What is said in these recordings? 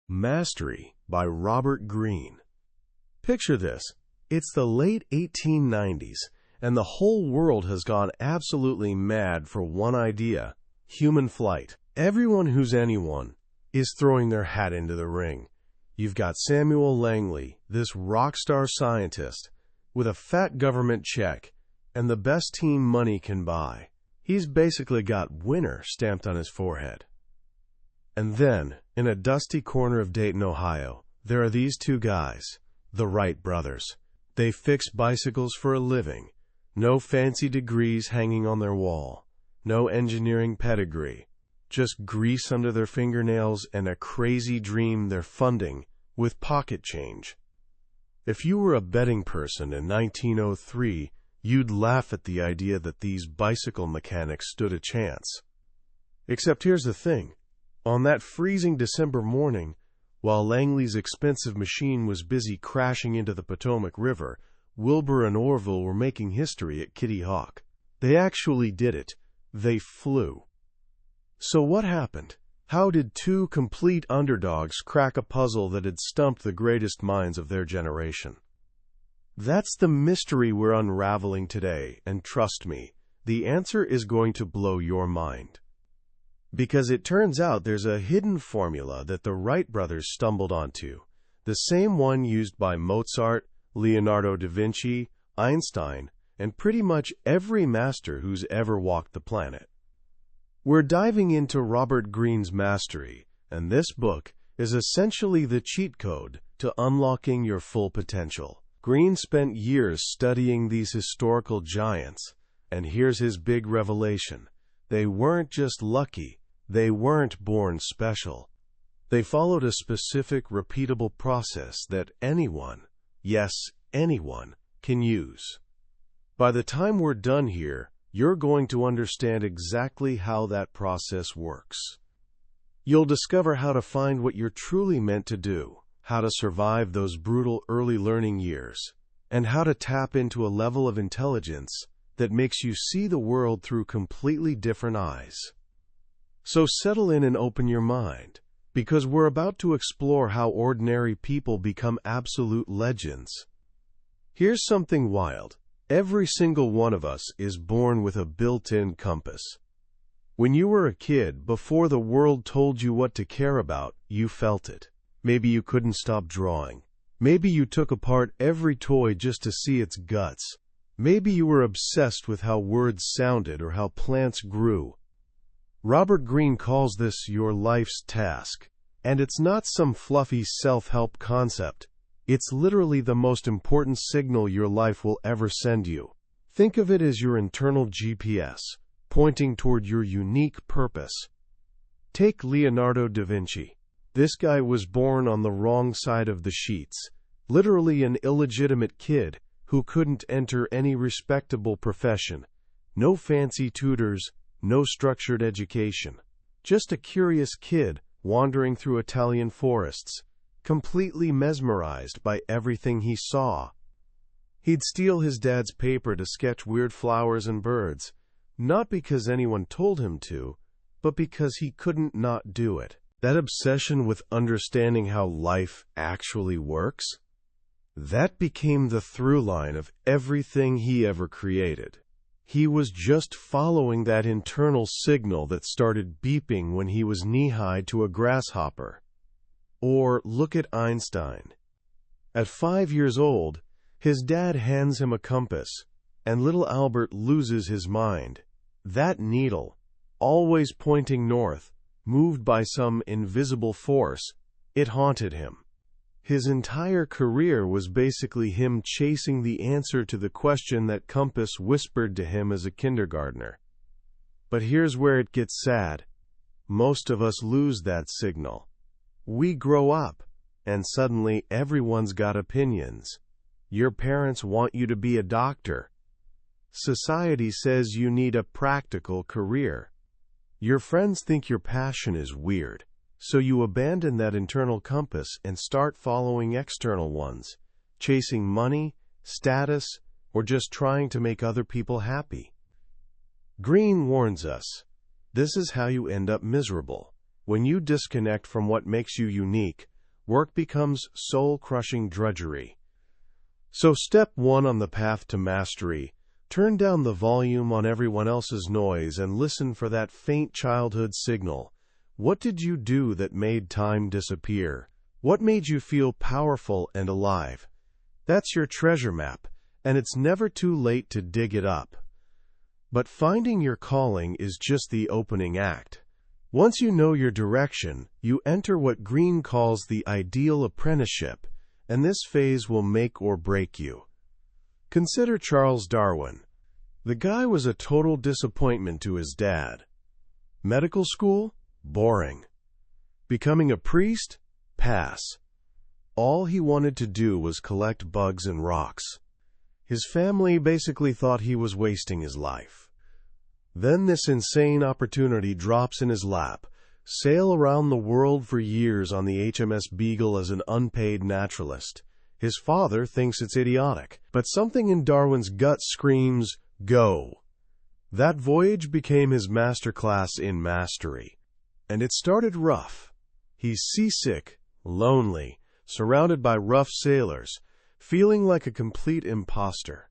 Mastery by Robert Greene. Picture this. It's the late 1890s, and the whole world has gone absolutely mad for one idea: human flight. Everyone who's anyone is throwing their hat into the ring. You've got Samuel Langley, this rock star scientist, with a fat government check and the best team money can buy. He's basically got winner stamped on his forehead. And then, in a dusty corner of Dayton, Ohio, there are these two guys, the Wright brothers. They fix bicycles for a living. No fancy degrees hanging on their wall. No engineering pedigree. Just grease under their fingernails and a crazy dream they're funding with pocket change. If you were a betting person in 1903, you'd laugh at the idea that these bicycle mechanics stood a chance. Except here's the thing. On that freezing December morning, while Langley's expensive machine was busy crashing into the Potomac River, Wilbur and Orville were making history at Kitty Hawk. They actually did it. They flew. So what happened? How did two complete underdogs crack a puzzle that had stumped the greatest minds of their generation? That's the mystery we're unraveling today, and trust me, the answer is going to blow your mind. Because it turns out there's a hidden formula that the Wright brothers stumbled onto, the same one used by Mozart, Leonardo da Vinci, Einstein, and pretty much every master who's ever walked the planet. We're diving into Robert Greene's mastery, and this book is essentially the cheat code to unlocking your full potential. Greene spent years studying these historical giants, and here's his big revelation. They weren't just lucky. They weren't born special. They followed a specific, repeatable process that anyone, yes, anyone, can use. By the time we're done here, you're going to understand exactly how that process works. You'll discover how to find what you're truly meant to do, how to survive those brutal early learning years, and how to tap into a level of intelligence that makes you see the world through completely different eyes. So settle in and open your mind, because we're about to explore how ordinary people become absolute legends. Here's something wild. Every single one of us is born with a built-in compass. When you were a kid, before the world told you what to care about, you felt it. Maybe you couldn't stop drawing. Maybe you took apart every toy just to see its guts. Maybe you were obsessed with how words sounded or how plants grew. Robert Greene calls this your life's task, and it's not some fluffy self-help concept. It's literally the most important signal your life will ever send you. Think of it as your internal GPS, pointing toward your unique purpose. Take Leonardo da Vinci. This guy was born on the wrong side of the sheets, literally an illegitimate kid who couldn't enter any respectable profession. No fancy tutors, no structured education. Just a curious kid wandering through Italian forests, completely mesmerized by everything he saw. He'd steal his dad's paper to sketch weird flowers and birds, not because anyone told him to, but because he couldn't not do it. That obsession with understanding how life actually works, that became the through line of everything he ever created. He was just following that internal signal that started beeping when he was knee-high to a grasshopper. Or look at Einstein. At 5 years old, his dad hands him a compass, and little Albert loses his mind. That needle, always pointing north, moved by some invisible force, it haunted him. His entire career was basically him chasing the answer to the question that compass whispered to him as a kindergartner. But here's where it gets sad. Most of us lose that signal. We grow up, and suddenly everyone's got opinions. Your parents want you to be a doctor. Society says you need a practical career. Your friends think your passion is weird. So you abandon that internal compass and start following external ones, chasing money, status, or just trying to make other people happy. Greene warns us, this is how you end up miserable. When you disconnect from what makes you unique, work becomes soul-crushing drudgery. So step 1 on the path to mastery: turn down the volume on everyone else's noise and listen for that faint childhood signal. What did you do that made time disappear? What made you feel powerful and alive? That's your treasure map, and it's never too late to dig it up. But finding your calling is just the opening act. Once you know your direction, you enter what Greene calls the ideal apprenticeship, and this phase will make or break you. Consider Charles Darwin. The guy was a total disappointment to his dad. Medical school? Boring. Becoming a priest? Pass. All he wanted to do was collect bugs and rocks. His family basically thought he was wasting his life. Then this insane opportunity drops in his lap: sail around the world for years on the HMS Beagle as an unpaid naturalist. His father thinks it's idiotic, but something in Darwin's gut screams, "Go!" That voyage became his masterclass in mastery. And it started rough. He's seasick, lonely, surrounded by rough sailors, feeling like a complete imposter.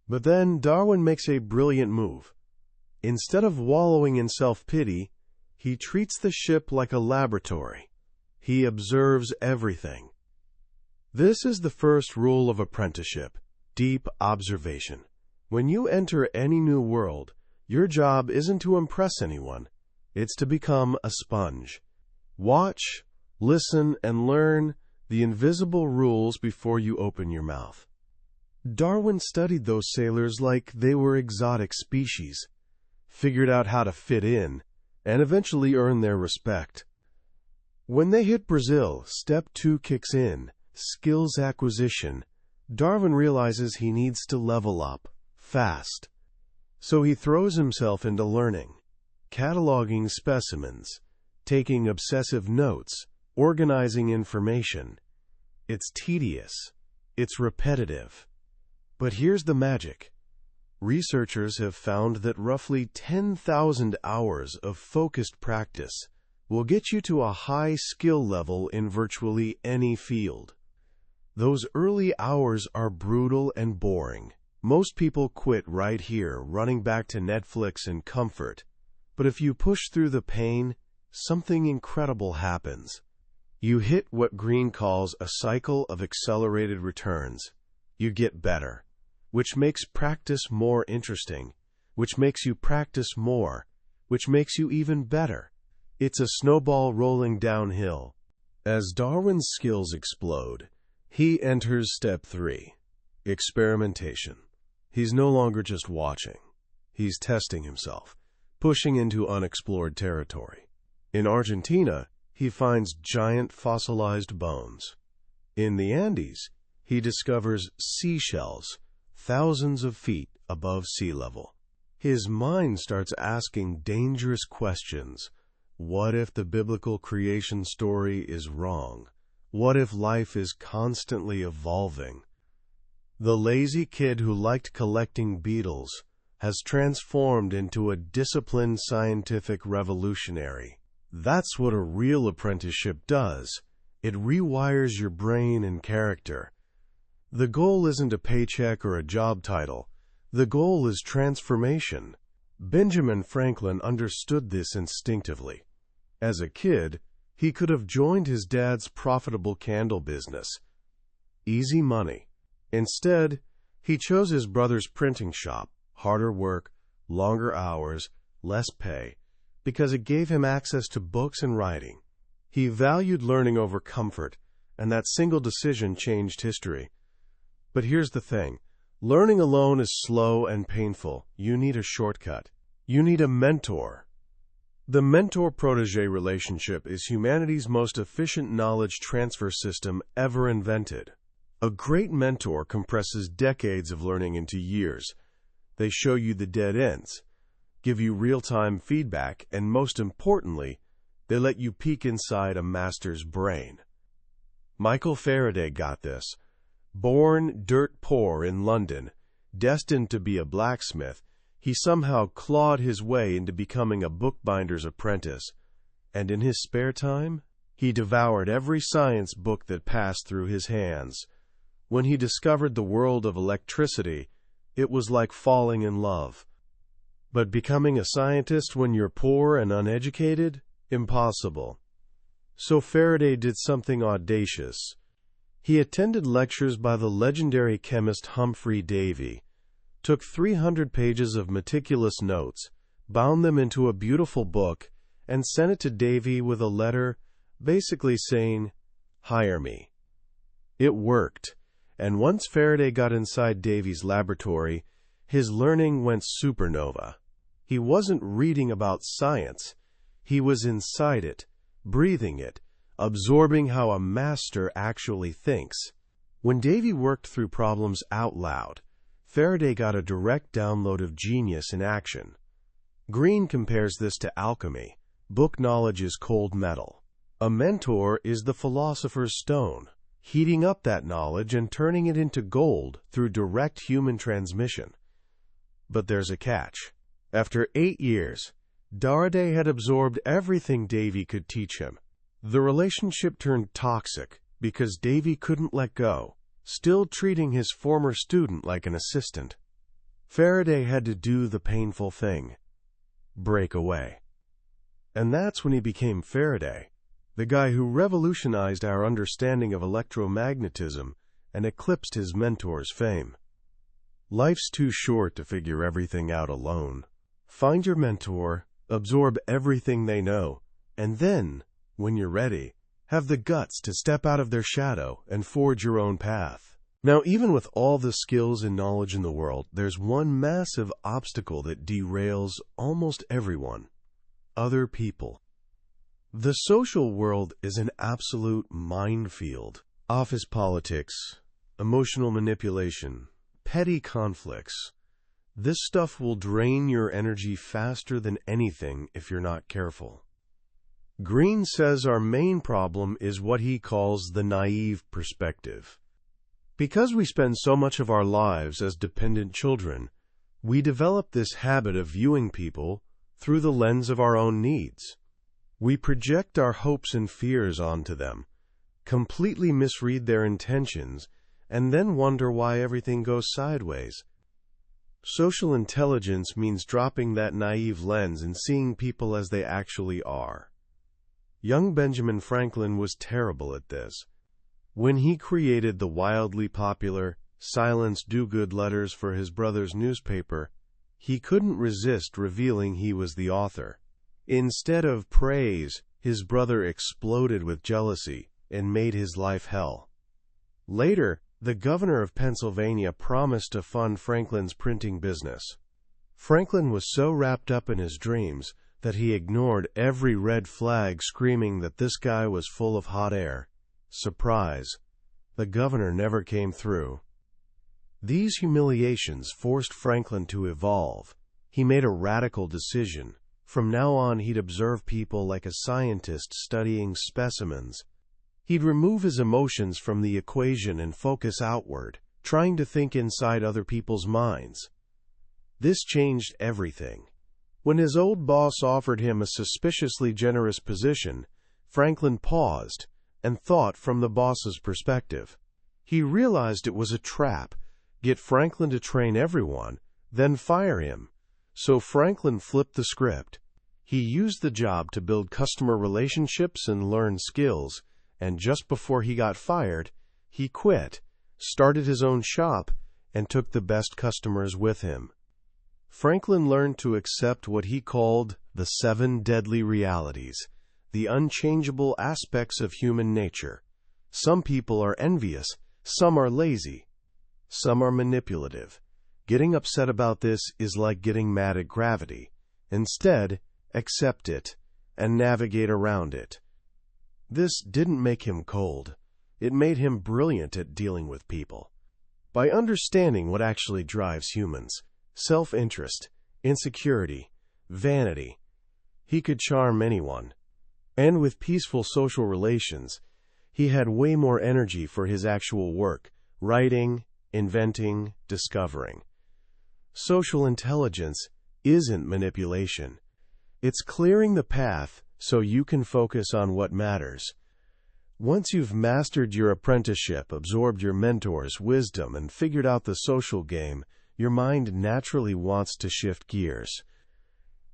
But then Darwin makes a brilliant move. Instead of wallowing in self-pity, he treats the ship like a laboratory. He observes everything. This is the first rule of apprenticeship: deep observation. When you enter any new world, your job isn't to impress anyone. It's to become a sponge. Watch, listen, and learn the invisible rules before you open your mouth. Darwin studied those sailors like they were exotic species, figured out how to fit in, and eventually earned their respect. When they hit Brazil, step 2 kicks in: skills acquisition. Darwin realizes he needs to level up, fast. So he throws himself into learning, cataloging specimens, taking obsessive notes, organizing information. It's tedious. It's repetitive. But here's the magic. Researchers have found that roughly 10,000 hours of focused practice will get you to a high skill level in virtually any field. Those early hours are brutal and boring. Most people quit right here, running back to Netflix and comfort. But if you push through the pain, something incredible happens. You hit what Greene calls a cycle of accelerated returns. You get better, which makes practice more interesting, which makes you practice more, which makes you even better. It's a snowball rolling downhill. As Darwin's skills explode, he enters step 3, experimentation. He's no longer just watching. He's testing himself, pushing into unexplored territory. In Argentina, he finds giant fossilized bones. In the Andes, he discovers seashells thousands of feet above sea level. His mind starts asking dangerous questions. What if the biblical creation story is wrong? What if life is constantly evolving? The lazy kid who liked collecting beetles has transformed into a disciplined scientific revolutionary. That's what a real apprenticeship does. It rewires your brain and character. The goal isn't a paycheck or a job title. The goal is transformation. Benjamin Franklin understood this instinctively. As a kid, he could have joined his dad's profitable candle business. Easy money. Instead, he chose his brother's printing shop, harder work, longer hours, less pay, because it gave him access to books and writing. He valued learning over comfort, and that single decision changed history. But here's the thing. Learning alone is slow and painful. You need a shortcut. You need a mentor. The mentor-protege relationship is humanity's most efficient knowledge transfer system ever invented. A great mentor compresses decades of learning into years. They show you the dead ends, give you real-time feedback, and most importantly, they let you peek inside a master's brain. Michael Faraday got this. Born dirt poor in London, destined to be a blacksmith, he somehow clawed his way into becoming a bookbinder's apprentice. And in his spare time, He devoured every science book that passed through his hands. When he discovered the world of electricity, it was like falling in love. But becoming a scientist when you're poor and uneducated? Impossible. So Faraday did something audacious. He attended lectures by the legendary chemist Humphrey Davy, took 300 pages of meticulous notes, bound them into a beautiful book, and sent it to Davy with a letter basically saying, "Hire me." It worked, and once Faraday got inside Davy's laboratory, his learning went supernova. He wasn't reading about science. He was inside it, breathing it, absorbing how a master actually thinks. When Davy worked through problems out loud, Faraday got a direct download of genius in action. Greene compares this to alchemy. Book knowledge is cold metal. A mentor is the philosopher's stone, heating up that knowledge and turning it into gold through direct human transmission. But there's a catch. After 8 years, Faraday had absorbed everything Davy could teach him. The relationship turned toxic because Davy couldn't let go, still treating his former student like an assistant. Faraday had to do the painful thing: break away. And that's when he became Faraday, the guy who revolutionized our understanding of electromagnetism and eclipsed his mentor's fame. Life's too short to figure everything out alone. Find your mentor, absorb everything they know, and then, when you're ready, have the guts to step out of their shadow and forge your own path. Now, even with all the skills and knowledge in the world, there's one massive obstacle that derails almost everyone: other people. The social world is an absolute minefield. Office politics, emotional manipulation, petty conflicts. This stuff will drain your energy faster than anything if you're not careful. Greene says our main problem is what he calls the naive perspective. Because we spend so much of our lives as dependent children, we develop this habit of viewing people through the lens of our own needs. We project our hopes and fears onto them, completely misread their intentions, and then wonder why everything goes sideways. Social intelligence means dropping that naive lens and seeing people as they actually are. Young Benjamin Franklin was terrible at this. When he created the wildly popular Silence Do-Good letters for his brother's newspaper, he couldn't resist revealing he was the author. Instead of praise, his brother exploded with jealousy and made his life hell. Later, the governor of Pennsylvania promised to fund Franklin's printing business. Franklin was so wrapped up in his dreams that he ignored every red flag screaming that this guy was full of hot air. Surprise, the governor never came through. These humiliations forced Franklin to evolve. He made a radical decision. From now on, he'd observe people like a scientist studying specimens. He'd remove his emotions from the equation and focus outward, trying to think inside other people's minds. This changed everything. When his old boss offered him a suspiciously generous position, Franklin paused and thought from the boss's perspective. He realized it was a trap: get Franklin to train everyone, then fire him. So Franklin flipped the script. He used the job to build customer relationships and learn skills, and just before he got fired, he quit, started his own shop, and took the best customers with him. Franklin learned to accept what he called the 7 deadly realities, the unchangeable aspects of human nature. Some people are envious, some are lazy, some are manipulative. Getting upset about this is like getting mad at gravity. Instead, accept it and navigate around it. This didn't make him cold. It made him brilliant at dealing with people. By understanding what actually drives humans, self-interest, insecurity, vanity, he could charm anyone. And with peaceful social relations, he had way more energy for his actual work: writing, inventing, discovering. Social intelligence isn't manipulation. It's clearing the path so you can focus on what matters, Once you've mastered your apprenticeship, absorbed your mentor's wisdom, and figured out the social game, your mind naturally wants to shift gears.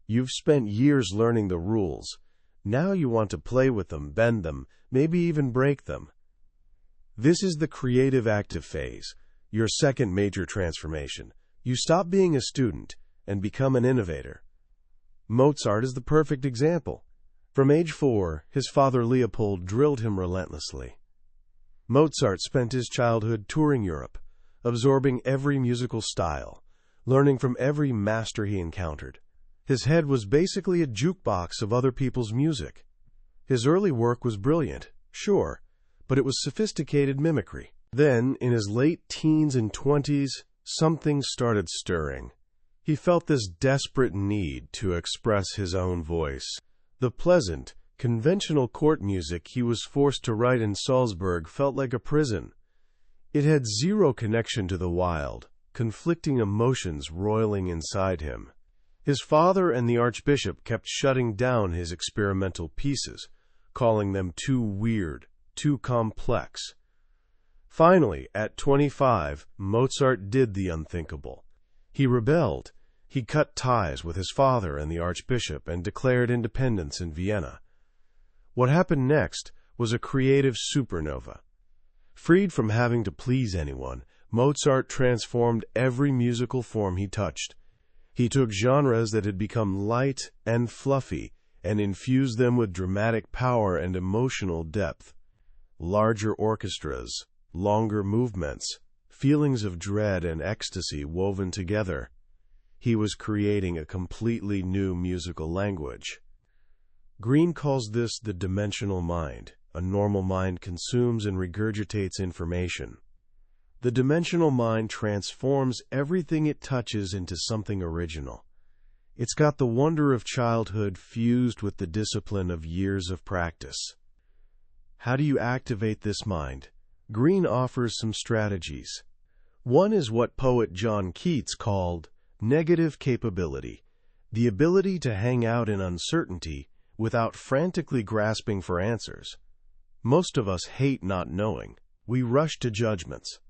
You've spent years learning the rules. Now you want to play with them, bend them, maybe even break them. This is the creative active phase, your second major transformation. You stop being a student and become an innovator. Mozart is the perfect example. From age 4, his father Leopold drilled him relentlessly. Mozart spent his childhood touring Europe, absorbing every musical style, learning from every master he encountered. His head was basically a jukebox of other people's music. His early work was brilliant, sure, but it was sophisticated mimicry. Then, in his late teens and 20s, something started stirring. He felt this desperate need to express his own voice. The pleasant, conventional court music he was forced to write in Salzburg felt like a prison. It had zero connection to the wild, conflicting emotions roiling inside him. His father and the archbishop kept shutting down his experimental pieces, calling them too weird, too complex. Finally, at 25, Mozart did the unthinkable. He rebelled. He cut ties with his father and the archbishop and declared independence in Vienna. What happened next was a creative supernova. Freed from having to please anyone, Mozart transformed every musical form he touched. He took genres that had become light and fluffy and infused them with dramatic power and emotional depth. Larger orchestras, longer movements, feelings of dread and ecstasy woven together. He was creating a completely new musical language. Greene calls this the dimensional mind. A normal mind consumes and regurgitates information. The dimensional mind transforms everything it touches into something original. It's got the wonder of childhood fused with the discipline of years of practice. How do you activate this mind? Greene offers some strategies. One is what poet John Keats called negative capability, the ability to hang out in uncertainty without frantically grasping for answers. Most of us hate not knowing. We rush to judgments.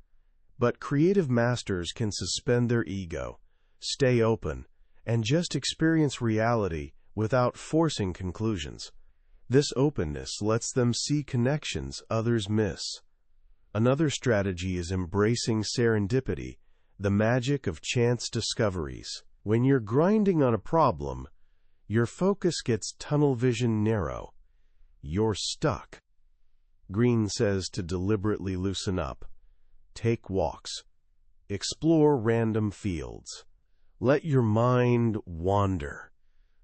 But creative masters can suspend their ego, stay open, and just experience reality without forcing conclusions. This openness lets them see connections others miss. Another strategy is embracing serendipity, the magic of chance discoveries. When you're grinding on a problem, your focus gets tunnel vision narrow. You're stuck. Greene says to deliberately loosen up. Take walks. Explore random fields. Let your mind wander.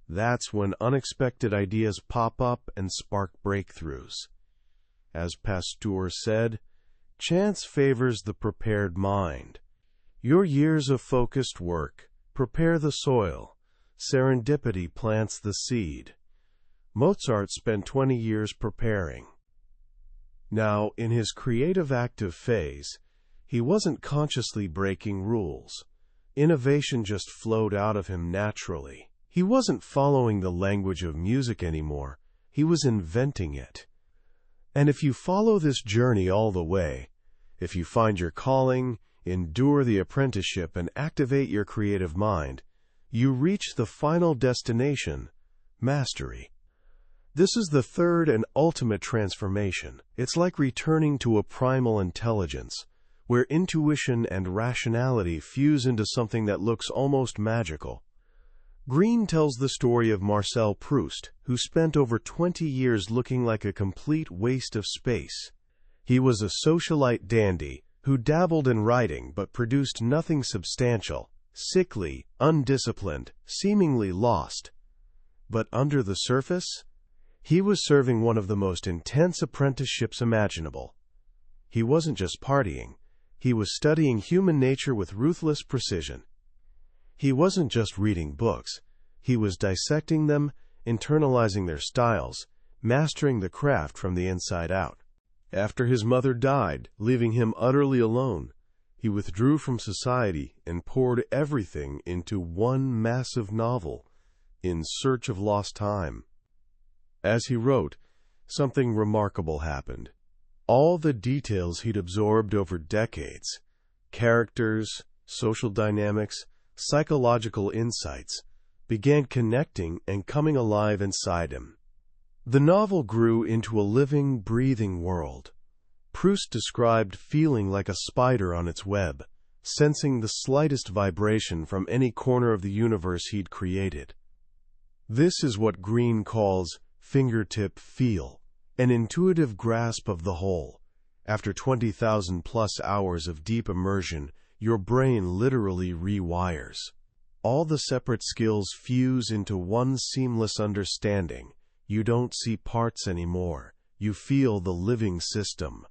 That's when unexpected ideas pop up and spark breakthroughs. As Pasteur said, chance favors the prepared mind. Your years of focused work prepare the soil. Serendipity plants the seed. Mozart spent 20 years preparing. Now, in his creative active phase, he wasn't consciously breaking rules. Innovation just flowed out of him naturally. He wasn't following the language of music anymore. He was inventing it. And if you follow this journey all the way, if you find your calling, endure the apprenticeship, and activate your creative mind, you reach the final destination, mastery. This is the third and ultimate transformation. It's like returning to a primal intelligence, where intuition and rationality fuse into something that looks almost magical. Greene tells the story of Marcel Proust, who spent over 20 years looking like a complete waste of space. He was a socialite dandy who dabbled in writing but produced nothing substantial, sickly, undisciplined, seemingly lost. But under the surface, he was serving one of the most intense apprenticeships imaginable. He wasn't just partying. He was studying human nature with ruthless precision. He wasn't just reading books. He was dissecting them, internalizing their styles, mastering the craft from the inside out. After his mother died, leaving him utterly alone, he withdrew from society and poured everything into one massive novel, In Search of Lost Time. As he wrote, something remarkable happened. All the details he'd absorbed over decades, characters, social dynamics, psychological insights, began connecting and coming alive inside him. The novel grew into a living, breathing world. Proust described feeling like a spider on its web, sensing the slightest vibration from any corner of the universe he'd created. This is what Greene calls fingertip feel, an intuitive grasp of the whole. After 20,000+ hours of deep immersion, your brain literally rewires. All the separate skills fuse into one seamless understanding. You don't see parts anymore. You feel the living system.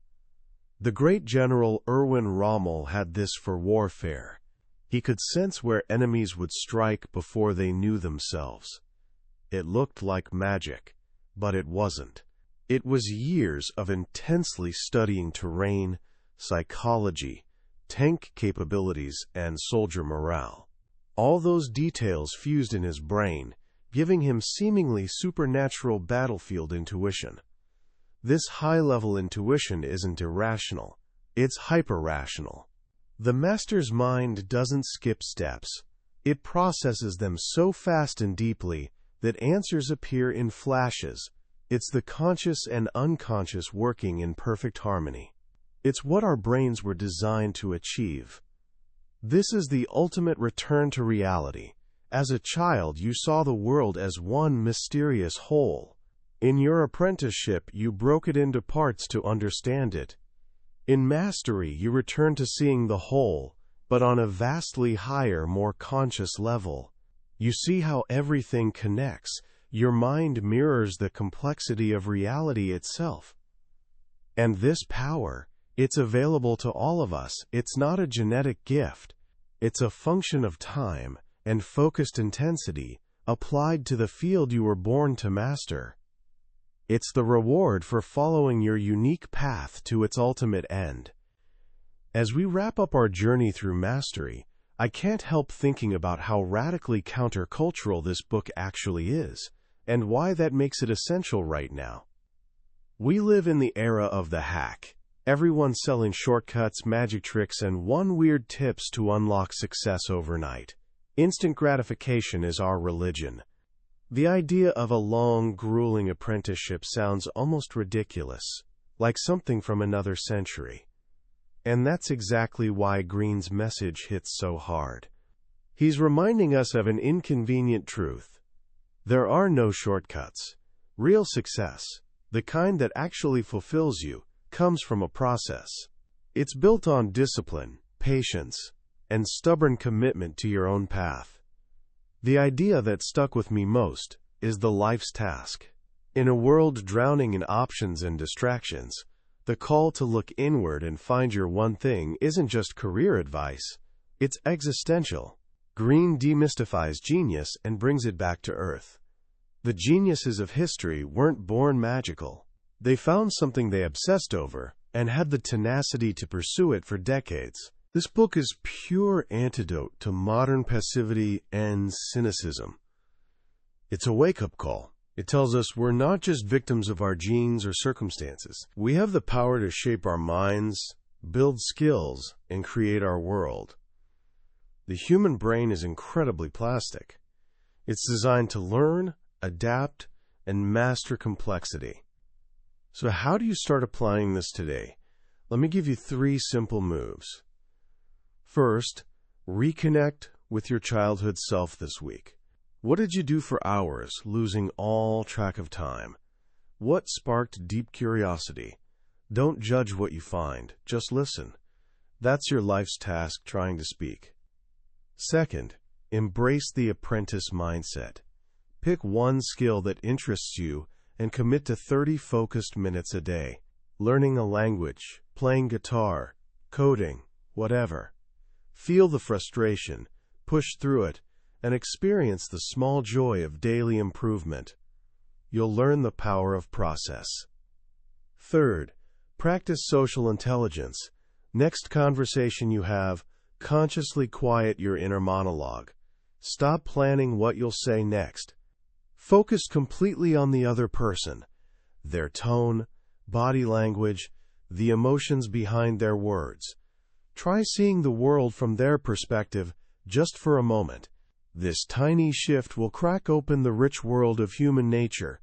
The great general Erwin Rommel had this for warfare. He could sense where enemies would strike before they knew themselves. It looked like magic, but it wasn't. It was years of intensely studying terrain, psychology, tank capabilities, and soldier morale. All those details fused in his brain, giving him seemingly supernatural battlefield intuition. This high-level intuition isn't irrational, it's hyper-rational. The master's mind doesn't skip steps. It processes them so fast and deeply that answers appear in flashes. It's the conscious and unconscious working in perfect harmony. It's what our brains were designed to achieve. This is the ultimate return to reality. As a child, you saw the world as one mysterious whole. In your apprenticeship, you broke it into parts to understand it. In mastery, you return to seeing the whole, but on a vastly higher, more conscious level. You see how everything connects. Your mind mirrors the complexity of reality itself. And this power, it's available to all of us. It's not a genetic gift. It's a function of time and focused intensity applied to the field you were born to master. It's the reward for following your unique path to its ultimate end. As we wrap up our journey through mastery, I can't help thinking about how radically countercultural this book actually is, and why that makes it essential right now. We live in the era of the hack. Everyone's selling shortcuts, magic tricks, and one weird tips to unlock success overnight. Instant gratification is our religion. The idea of a long, grueling apprenticeship sounds almost ridiculous, like something from another century. And that's exactly why Greene's message hits so hard. He's reminding us of an inconvenient truth. There are no shortcuts. Real success, the kind that actually fulfills you, comes from a process. It's built on discipline, patience, and stubborn commitment to your own path. The idea that stuck with me most is the life's task. In a world drowning in options and distractions, the call to look inward and find your one thing isn't just career advice, it's existential. Greene demystifies genius and brings it back to earth. The geniuses of history weren't born magical. They found something they obsessed over and had the tenacity to pursue it for decades. This book is pure antidote to modern passivity and cynicism. It's a wake-up call. It tells us we're not just victims of our genes or circumstances. We have the power to shape our minds, build skills, and create our world. The human brain is incredibly plastic. It's designed to learn, adapt, and master complexity. So how do you start applying this today? Let me give you 3 simple moves. First, reconnect with your childhood self this week. What did you do for hours, losing all track of time? What sparked deep curiosity? Don't judge what you find, just listen. That's your life's task trying to speak. Second, embrace the apprentice mindset. Pick one skill that interests you and commit to 30 focused minutes a day. Learning a language, playing guitar, coding, whatever. Feel the frustration, push through it, and experience the small joy of daily improvement. You'll learn the power of process. Third, practice social intelligence. Next conversation you have, consciously quiet your inner monologue. Stop planning what you'll say next. Focus completely on the other person, their tone, body language, the emotions behind their words. Try seeing the world from their perspective just for a moment. This tiny shift will crack open the rich world of human nature.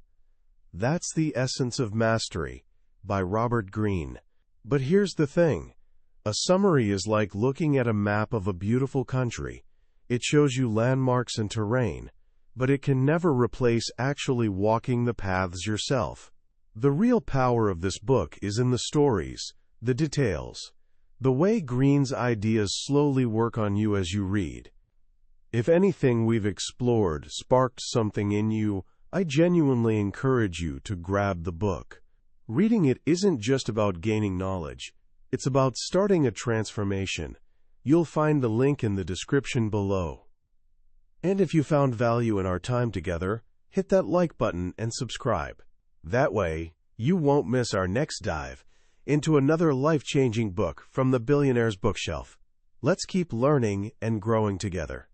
That's the essence of mastery, by Robert Greene. But here's the thing. A summary is like looking at a map of a beautiful country. It shows you landmarks and terrain, but it can never replace actually walking the paths yourself. The real power of this book is in the stories, the details, the way Greene's ideas slowly work on you as you read. If anything we've explored sparked something in you, I genuinely encourage you to grab the book. Reading it isn't just about gaining knowledge. It's about starting a transformation. You'll find the link in the description below. And if you found value in our time together, hit that like button and subscribe. That way, you won't miss our next dive into another life-changing book from the Billionaire's Bookshelf. Let's keep learning and growing together.